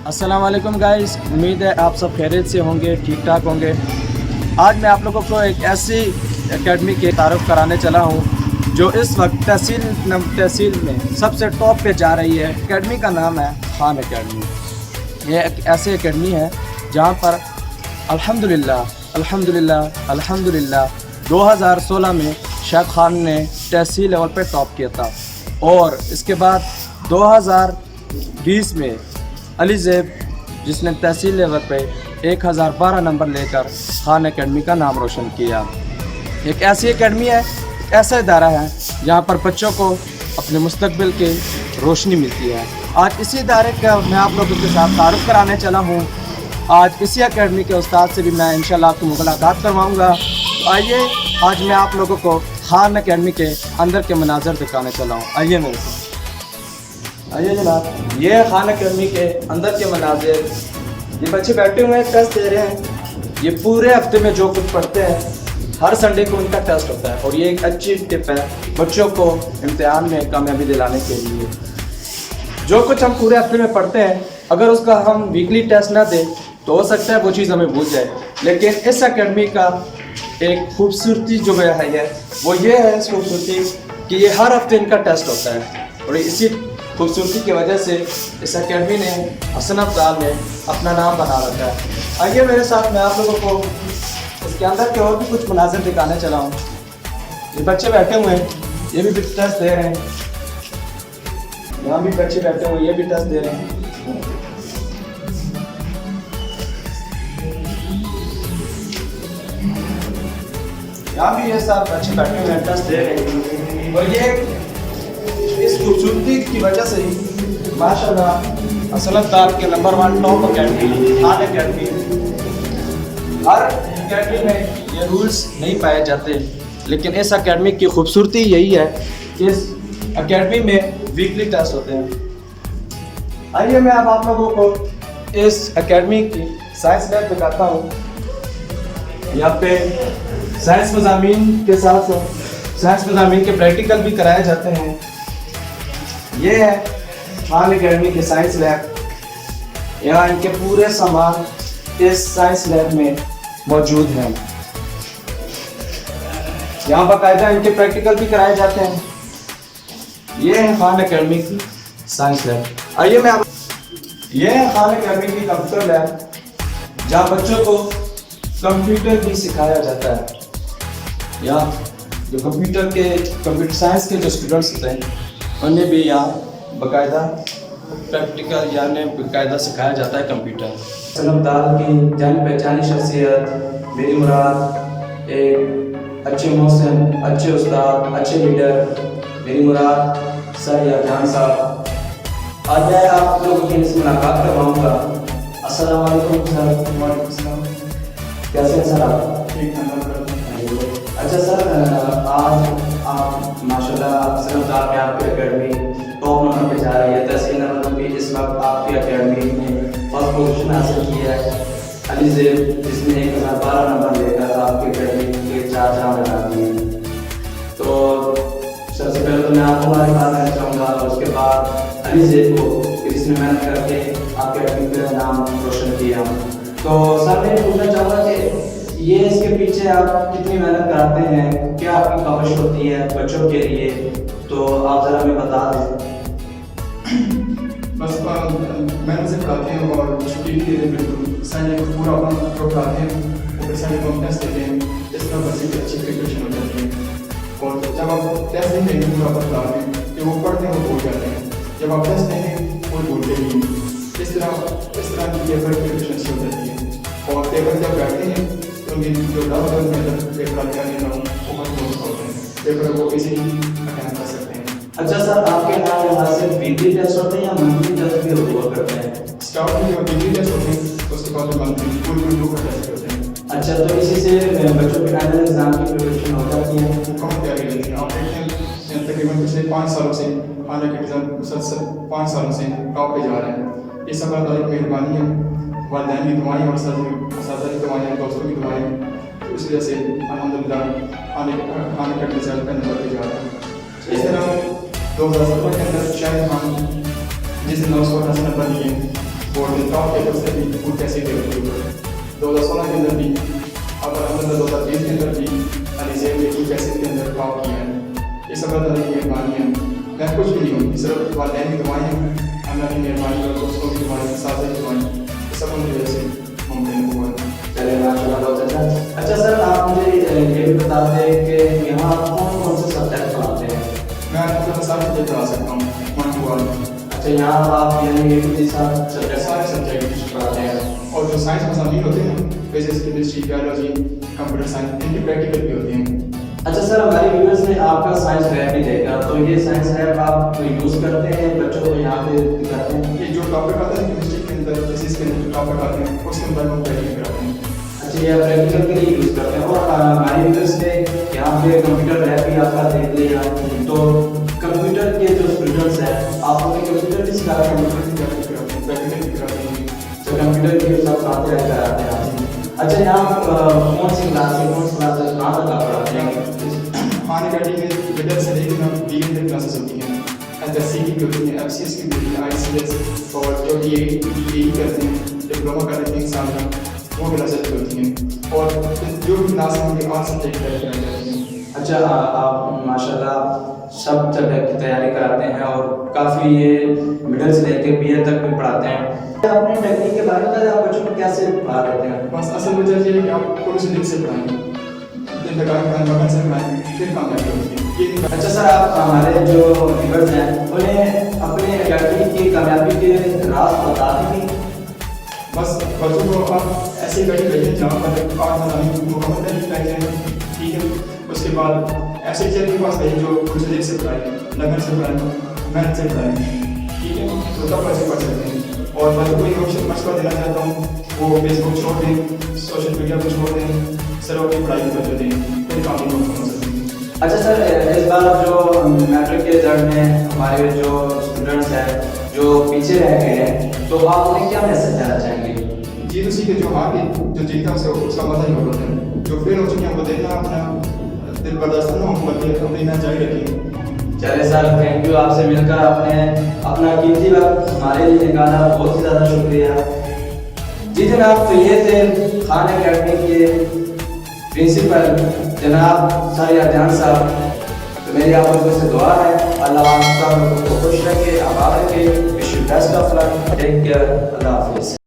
अस्सलाम वालेकुम गाइस, उम्मीद है आप सब खैरियत से होंगे, ठीक ठाक होंगे। आज मैं आप लोगों को एक ऐसी एकेडमी के तारुफ कराने चला हूँ जो इस वक्त तहसील में सबसे टॉप पे जा रही है। एकेडमी का नाम है खान एकेडमी। ये एक ऐसी एकेडमी है जहाँ पर अल्हम्दुलिल्लाह 2016 में शेख खान ने तहसील लेवल पे टॉप किया था और इसके बाद 2020 में अली ज़ैब जिसने तहसील लेवल पे 1012 नंबर लेकर खान एकेडमी का नाम रोशन किया। एक ऐसी एकेडमी है, एक ऐसा इदारा है जहाँ पर बच्चों को अपने मुस्तकबिल की रोशनी मिलती है। आज इसी इदारे का मैं आप लोगों के साथ तारुफ कराने चला हूँ। आज इसी एकेडमी के उस्ताद से भी मैं इंशाल्लाह आपको मुलाकात करवाऊँगा। तो आइए आज मैं आप लोगों को खान एकेडमी के अंदर के मनाज़र दिखाने चला हूँ। आइए मेरे साथ, आइए जनाब, ये है खान एकेडमी के अंदर के मनाजिर। ये बच्चे बैठे हुए हैं, टेस्ट दे रहे हैं। ये पूरे हफ्ते में जो कुछ पढ़ते हैं हर संडे को उनका टेस्ट होता है और ये एक अच्छी टिप है बच्चों को इम्तिहान में कामयाबी दिलाने के लिए। जो कुछ हम पूरे हफ्ते में पढ़ते हैं अगर उसका हम वीकली टेस्ट ना दें तो हो सकता है वो चीज़ हमें भूल जाए। लेकिन इस एकेडमी का एक खूबसूरती जो है वो ये है, इस खूबसूरती कि ये हर हफ्ते इनका टेस्ट होता है और इसी खूबसूरती की वजह से इस एकेडमी ने हसन अब्दाल में अपना नाम बना रखा है। आइए मेरे साथ, मैं आप लोगों को इसके अंदर के और भी कुछ मनाजिर दिखाने चला हूँ। ये बच्चे बैठे हुए हैं, ये भी टेस्ट दे रहे हैं। यहाँ भी बच्चे बैठे हुए हैं, ये भी टेस्ट दे रहे हैं। यहाँ भी ये सारे बच्चे बैठे हुए हैं, टेस्ट दे रहे हैं। और ये इस खूबसूरती की वजह से ही माशाल्लाह हसन अब्दाल के number 1 top academy Khan academy. हर एकेडमी में ये रूल्स नहीं पाए जाते, लेकिन इस एकेडमी की खूबसूरती यही है कि इस एकेडमी में वीकली टेस्ट होते हैं। आइए मैं अब आप लोगों को इस एकेडमी की साइंस लैब दिखाता हूँ। यहाँ पे साइंस मज़ामीन के साथ साइंस मज़ामीन के प्रैक्टिकल भी कराए जाते हैं। ये है खान एकेडमी की साइंस लैब। यहाँ इनके पूरे सामान इस साइंस लैब में मौजूद हैं। यहाँ बाकायदा इनके प्रैक्टिकल भी कराए जाते हैं। ये है खान एकेडमी की साइंस लैब। आइए मैं ये है खान एकेडमी की कंप्यूटर लैब जहाँ बच्चों को कंप्यूटर भी सिखाया जाता है। यहाँ जो कंप्यूटर साइंस के जो स्टूडेंट्स होते हैं उन्हें भी यहाँ बाकायदा प्रैक्टिकल यानी बाकायदा सिखाया जाता है कंप्यूटर। हसन अब्दाल की जानी पहचानी शख्सियत, मेरी मुराद एक अच्छे मौसम, अच्छे उस्ताद, अच्छे लीडर, मेरी मुराद सर या जान साहब। आज मैं आप लोगों की इनसे मुलाकात करवाऊँगा। अस्सलाम वालेकुम सर। वालेकुम सलाम। कैसे हैं सर आप? ठीक है। अच्छा सर, आज आप माशाल्लाह हसन अब्दाल में आपकी एकेडमी टॉप नंबर पे जा रही है। तहसील लेवल में भी इस वक्त आपकी एकेडमी ने फर्स्ट पोजीशन हासिल की है। अली ज़ैब जिसने 1012 नंबर लेकर आपकी एकेडमी के 4 चांद लगा दिए। तो सबसे पहले तो मैं आपको मुबारकबाद देना चाहूँगा और उसके बाद अली ज़ैब को जिसने मेहनत करके आपके एकेडमी का नाम रोशन किया। तो सर मैं पूछना चाहूँगा कि ये इसके पीछे आप कितनी मेहनत कराते हैं, क्या आपकी काविश होती है बच्चों के लिए, तो आप ज़रा हमें बता दें। बस मेहनत से पढ़ाते हैं और छुट्टी भी देते हैं। बिल्कुल संडे को पूरा अपना पढ़ाते हैं और फिर संडे को टेस्ट देते हैं। इस तरह बच्चे की अच्छी प्रिपरेशन हो जाती है। और जब आप टेस्ट नहीं देंगे पूरा पढ़ाते हैं कि वो पढ़ते हैं वो भूल जाते हैं। जब आप टेस्ट देंगे वो भूलते नहीं। इस तरह की प्रिपरेशन अच्छी हो जाती है। और पेपर जब बैठते हैं उनकी जो डाउट है उनमें पेपर निकालने का वो बहुत होते हैं। पेपर वो इसी अटेंड कर सकते हैं। अच्छा सर, आपके यहाँ से वीकली टेस्ट होते हैं या मंथली टेस्ट भी हुआ करते हैं? स्टार्ट में जो वीकली टेस्ट होते हैं उसके बाद मंथली पूरी 2 टेस्ट होते हैं। अच्छा, तो इसी से बच्चों के फाइनल एग्जाम की प्रिपरेशन हो जाती है। वो कम तैयारी लेते हैं। आप देखते हैं तकरीबन पिछले 5 सालों से खाने के एग्जाम मुसलसल 5 सालों से टॉप पे जा रहे हैं। ये सब अल्लाह की मेहरबानी है, वालिदैन की दुआएं और असातिज़ा की दुआएं, दोस्तों की दुआएं। तो इस वजह से अल्हम्दुलिल्लाह खाने का रिजल्ट का नंबर पे जा रहा है। इस तरह 2017 के अंदर शाहिद खान जिसने 988 नंबर लिए और टॉप टेबल से भी फूड कैसे टेबल के ऊपर 2016 के अंदर भी और अलहमदिल्ला 2020 के अंदर भी अलीजेब ने फूड कैसे के अंदर टॉप किया है। ये सब अल्लाह की मेहरबानी है। मैं कुछ भी नहीं हूँ, सिर्फ वालिदैन की दुआएं हैं, अल्लाह की मेहरबानी और दोस्तों की दुआएं, साथ की दुआएं, ये सब उनकी वजह से मुमकिन हुआ है। चलिए माशाल्लाह बहुत अच्छा। अच्छा सर, आप मुझे ये भी बता दें कि यहाँ कौन कौन से सब्जेक्ट पढ़ाते हैं? मैं आपको सारे सब्जेक्ट पढ़ा सकता हूँ, वन टू वन। अच्छा, यहाँ आप यानी ये सब्जेक्ट सारे सब्जेक्ट पढ़ाते हैं और जो साइंस मज़ामीन होते हैं physics, chemistry, biology, computer science, इनके प्रैक्टिकल भी होते हैं। अच्छा सर, हमारे व्यूअर्स ने आपका साइंस लैब भी देखा, तो ये साइंस लैब आप यूज़ करते हैं बच्चों को यहाँ पे करते हैं? ये जो टॉपिक आता है केमिस्ट्री के अंदर, फिजिक्स के अंदर जो टॉपिक आते हैं उसके अंदर हम प्रैक्टिकल कराते हैं। अच्छा, ये प्रैक्टिकल के लिए यूज़ करते हैं। और हमारे व्यूअर्स ने यहाँ पे कंप्यूटर लैब भी आपका देख लिया, तो कंप्यूटर के जो स्टूडेंट्स हैं आप उन्हें कंप्यूटर भी सिखाते हैं? प्रैक्टिकल भी कराते हैं। तो कंप्यूटर की सब बातें कराते हैं आप। अच्छा, यहाँ कौन सी क्लास तक कहाँ तक आप पढ़ाते हैं? खान अकेडमी में मिडिल से लेकर हम BA तक क्लासेस होती हैं, HSC की भी होती हैं, FCS की भी होती है, ICS और जो DAE करते हैं, डिप्लोमा कर लेते हैं 1 साल का, वो क्लासेस होती हैं और जो भी क्लास हैं उनके 8 सब्जेक्ट कराई जाती हैं। अच्छा, आप माशाल्लाह सब सब्जेक्ट की तैयारी कराते हैं और काफ़ी ये मिडिल से लेकर BA तक भी पढ़ाते हैं। अपनी टेक्निक के बारे में बताइए, आप बच्चों को कैसे पढ़ा देते हैं? बस असल वजह ये है कि आप थोड़े से दिल से पढ़ाएं, दिल लगा के पढ़ाएं, लगन से पढ़ाएं, फिर कामयाबी होती है। ये अच्छा सर, आप हमारे जो व्यूअर्स हैं उन्हें अपने अकेडमी की कामयाबी के राज बता देंगे? बस बच्चों को आप ऐसे गढ़ी भेजें जहाँ पर 8 मज़ामीन मुकम्मल तरीके सिखाए जाएँ, ठीक है। उसके बाद ऐसे टीचर के पास भेजें जो मुझे दिल से पढ़ाएँ, लगन से पढ़ाएँ, मेहनत से पढ़ाएँ, ठीक है, तो तब बच्चे पढ़ सकते हैं। और बच्चों को एक मशवरा देना चाहता हूँ, वो फेसबुक छोड़ दें, सोशल मीडिया पर छोड़ दें, सिर्फ अपनी पढ़ाई पर तवज्जो दें, फिर कामयाब हो सकते हैं। अच्छा सर, इस बार जो मैट्रिक के रिजल्ट में हमारे जो स्टूडेंट्स हैं जो पीछे रह गए हैं, तो आप उन्हें क्या मैसेज देना चाहेंगे? जीत उसी के जो हार के जो जीता उसे उसका मजा ही होता है, जो फेल हो चुके हैं वो देखना अपना दिल बर्दाश्त ना हो, बल्कि अपनी मेहनत जारी रखें। चले सर, थैंक यू। आपसे मिलकर आपने अपना कीमती वक्त हमारे लिए निकाला, बहुत ही ज़्यादा शुक्रिया जी जनाब। तो ये थे खान अकेडमी के प्रिंसिपल जनाब सर यादयान साहब। तो मेरी आप लोगों से दुआ है, अल्लाह आप सब लोगों को खुश रखे, आबाद रखे। Wish you best of luck, take care, Allah हाफिज़।